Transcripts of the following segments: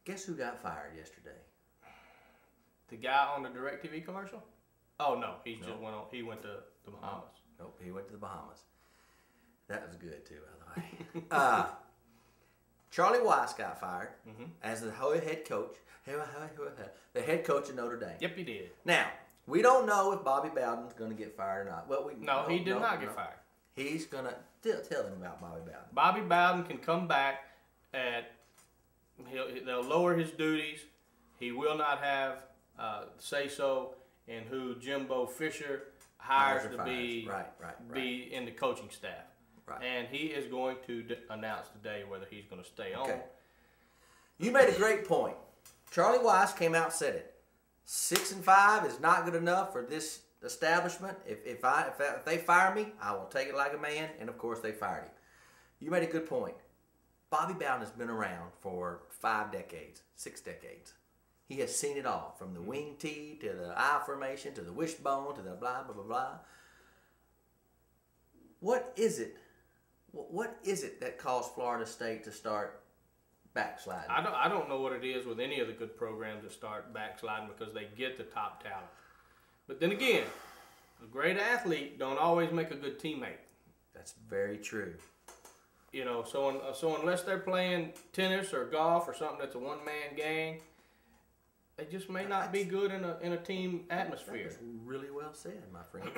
Guess who got fired yesterday? The guy on the DirecTV commercial? Oh no, just went on. He went to the Bahamas. Nope, he went to the Bahamas. That was good too, by the way. Charlie Weiss got fired as the head coach. The head coach of Notre Dame. Yep, he did. Now we don't know if Bobby Bowden's going to get fired or not. Well, he did not get fired. He's going to tell them about Bobby Bowden. Bobby Bowden can come back they'll lower his duties. He will not have say so in who Jimbo Fisher hires to be in the coaching staff. Right. And he is going to announce today whether he's going to stay on. You made a great point. Charlie Weiss came out and said it. 6-5 is not good enough for this establishment. If they fire me, I will take it like a man. And of course, they fired him. You made a good point. Bobby Bowden has been around for 5 decades, 6 decades. He has seen it all, from the wing tee to the I formation to the wishbone to the blah blah blah blah. What is it? What is it that caused Florida State to start backsliding? I don't know what it is with any of the good programs that start backsliding because they get the top talent. But then again, a great athlete don't always make a good teammate. That's very true. You know, so unless they're playing tennis or golf or something that's a one-man gang, they just may not be good in a team atmosphere. That was really well said, my friend.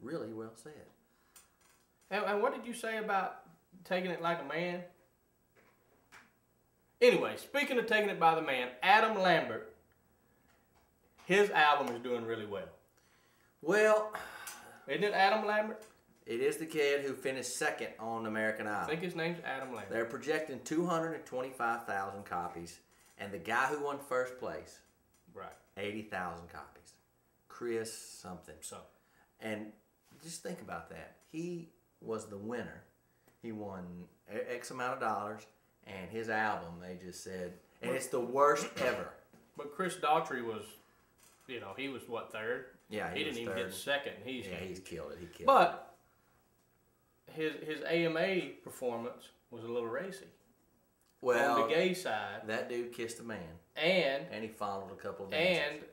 Really well said. And what did you say about taking it like a man? Anyway, speaking of taking it by the man, Adam Lambert, his album is doing really well. Well, isn't it Adam Lambert? It is the kid who finished second on American Idol. I think his name's Adam Lambert. They're projecting 225,000 copies, and the guy who won first place, 80,000 copies. Chris something. And just think about that. He was the winner. He won X amount of dollars, and his album, they just said, and it's the worst ever. But Chris Daughtry was, he was what, third? Yeah, he didn't even get second. He's killed it. He killed it. But his AMA performance was a little racy. Well, on the gay side, that dude kissed a man, and he followed a couple of dances. And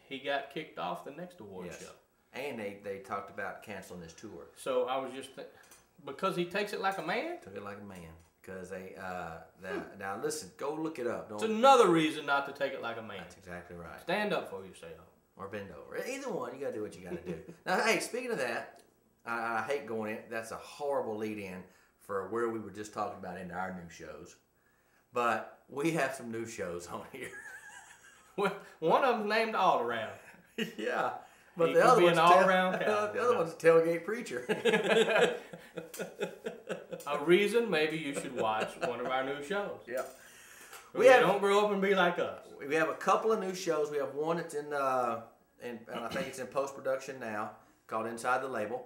he got kicked off the next award show. And they talked about canceling his tour. So I was just because he takes it like a man. Took it like a man. Because they now listen, go look it up. It's another reason not to take it like a man. That's exactly right. Stand up for yourself. Or bend over. Either one, you got to do what you got to do. Now, hey, speaking of that, I hate going in. That's a horrible lead-in for where we were just talking about into our new shows. But we have some new shows on here. One of them named All Around. Yeah. But the other one's a tailgate preacher. A reason maybe you should watch one of our new shows. Yeah. Don't grow up and be like us. We have a couple of new shows. We have one that's and I think it's in post-production now, called Inside the Label.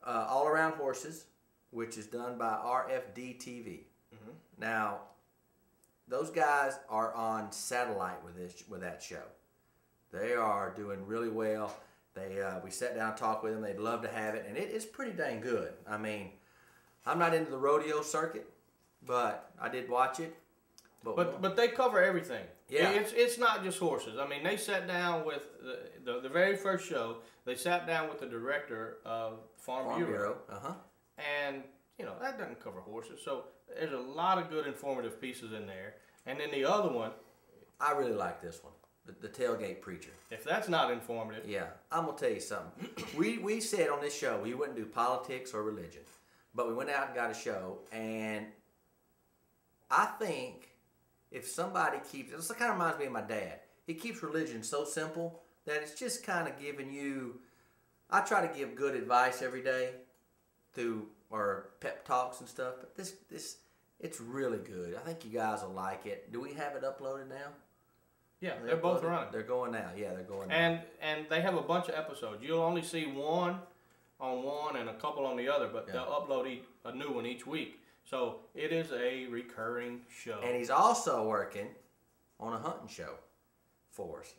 All Around Horses, which is done by RFD TV. Now, those guys are on satellite with that show. They are doing really well. We sat down and talked with them. They'd love to have it, and it is pretty dang good. I mean, I'm not into the rodeo circuit, but I did watch it. But they cover everything. Yeah. It's not just horses. I mean, they sat down with the very first show. They sat down with the director of Farm Bureau. And that doesn't cover horses. So there's a lot of good informative pieces in there. And then the other one, I really like this one, the Tailgate Preacher. If that's not informative, yeah, I'm gonna tell you something. we said on this show we wouldn't do politics or religion, but we went out and got a show, and I think if somebody keeps, it kind of reminds me of my dad. He keeps religion so simple that it's just kind of giving you. I try to give good advice every day through or pep talks and stuff, but this it's really good. I think you guys will like it. Do we have it uploaded now? Yeah, they're both running. They're going now. Yeah, they're going now. And they have a bunch of episodes. You'll only see one on one and a couple on the other, but they'll upload a new one each week. So it is a recurring show. And he's also working on a hunting show for us.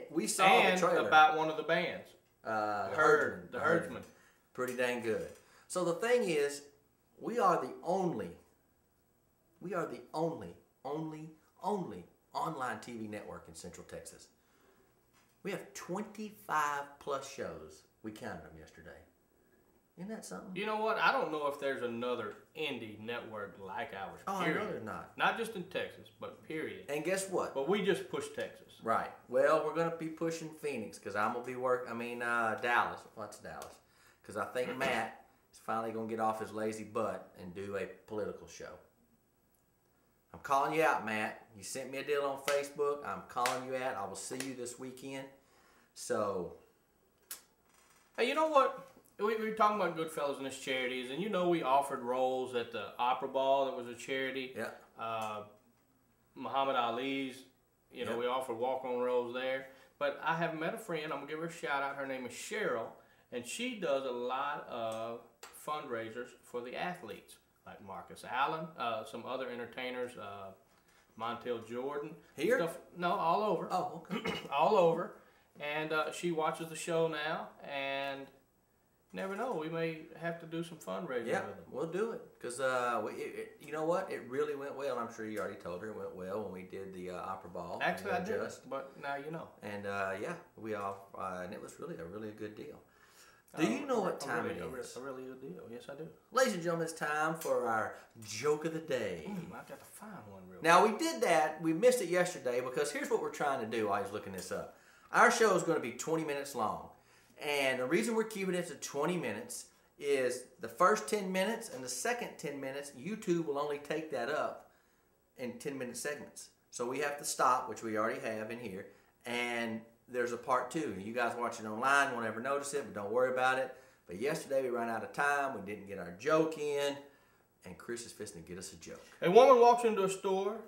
We saw the trailer. About one of the bands. The Herdsman. Pretty dang good. So the thing is, we are the only only online TV network in Central Texas. We have 25 plus shows. We counted them yesterday. Isn't that something? You know what? I don't know if there's another indie network like ours. Oh, period. I know there's not. Not just in Texas, but period. And guess what? But we just push Texas. Right. Well, we're going to be pushing Phoenix because I'm going to be Dallas. What's Dallas? Because I think Matt is finally going to get off his lazy butt and do a political show. I'm calling you out, Matt. You sent me a deal on Facebook. I'm calling you out. I will see you this weekend. So. Hey, you know what? We were talking about Goodfellas and its charities, and you know we offered roles at the Opera Ball that was a charity. Yeah. Muhammad Ali's, we offered walk-on roles there. But I have met a friend, I'm going to give her a shout-out. Her name is Cheryl, and she does a lot of fundraisers for the athletes, like Marcus Allen, some other entertainers, Montel Jordan. Here? Stuff. No, all over. Oh, okay. All over. And she watches the show now, and never know, we may have to do some fundraising Yeah, with them. we'll do it. Because, you know what? It really went well. I'm sure you already told her it went well when we did the Opera Ball. Actually, I did, but now you know. And, we all, and it was really a good deal. Do you know what time it is? A really good deal. Yes, I do. Ladies and gentlemen, it's time for our joke of the day. I got to find one real quick. Now, we did that. We missed it yesterday because here's what we're trying to do while I was looking this up. Our show is going to be 20 minutes long. And the reason we're keeping it to 20 minutes is the first 10 minutes and the second 10 minutes, YouTube will only take that up in 10-minute segments. So we have to stop, which we already have in here, and there's a part 2. You guys watching online won't ever notice it, but don't worry about it. But yesterday we ran out of time. We didn't get our joke in, and Chris is fixing to get us a joke. A woman walks into a store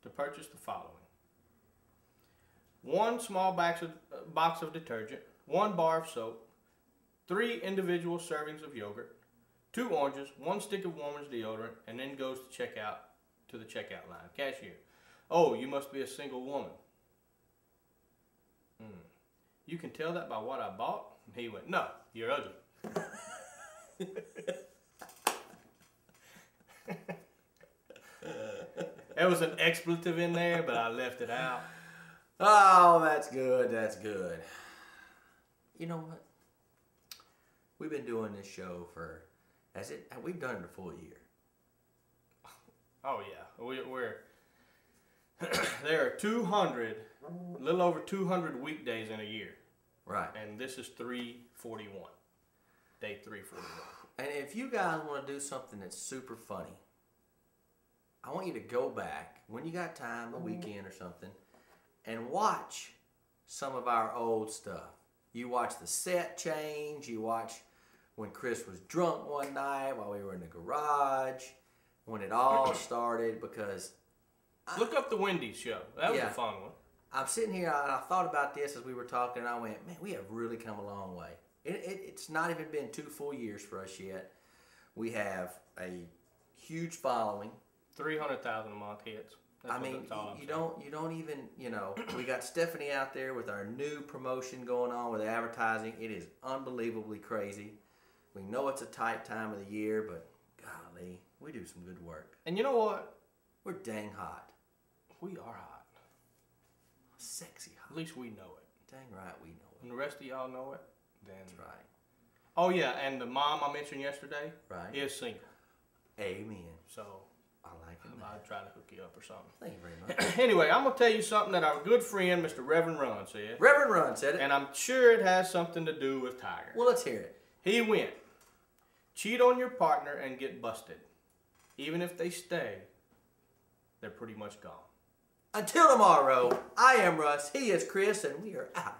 to purchase the following: 1 small box of detergent, 1 bar of soap, 3 individual servings of yogurt, 2 oranges, 1 stick of woman's deodorant, and then goes to the checkout line. Cashier: "Oh, you must be a single woman." "You can tell that by what I bought?" And he went, "No, you're ugly." There was an expletive in there, but I left it out. Oh, that's good. That's good. You know what? We've been doing this show we've done it a full year. Oh yeah, we're there are a little over 200 weekdays in a year. Right. And this is 341. Day 341. And if you guys want to do something that's super funny, I want you to go back when you got time, a weekend or something, and watch some of our old stuff. You watch the set change. You watch when Chris was drunk one night while we were in the garage, when it all started, because... Look up the Wendy's show. That was a fun one. I'm sitting here, and I thought about this as we were talking, and I went, man, we have really come a long way. It's not even been 2 full years for us yet. We have a huge following. 300,000 a month hits. You don't even, we got Stephanie out there with our new promotion going on with advertising. It is unbelievably crazy. We know it's a tight time of the year, but golly, we do some good work. And you know what? We're dang hot. We are hot. Sexy hot. At least we know it. Dang right we know it. And the rest of y'all know it, then... That's right. Oh yeah, and the mom I mentioned yesterday is single. Amen. So... I like it. I might try to hook you up or something. Thank you very much. Anyway, I'm going to tell you something that our good friend, Mr. Reverend Run, said. Reverend Run said it. And I'm sure it has something to do with Tiger. Well, let's hear it. He went, cheat on your partner and get busted. Even if they stay, they're pretty much gone. Until tomorrow, I am Russ, he is Chris, and we are out.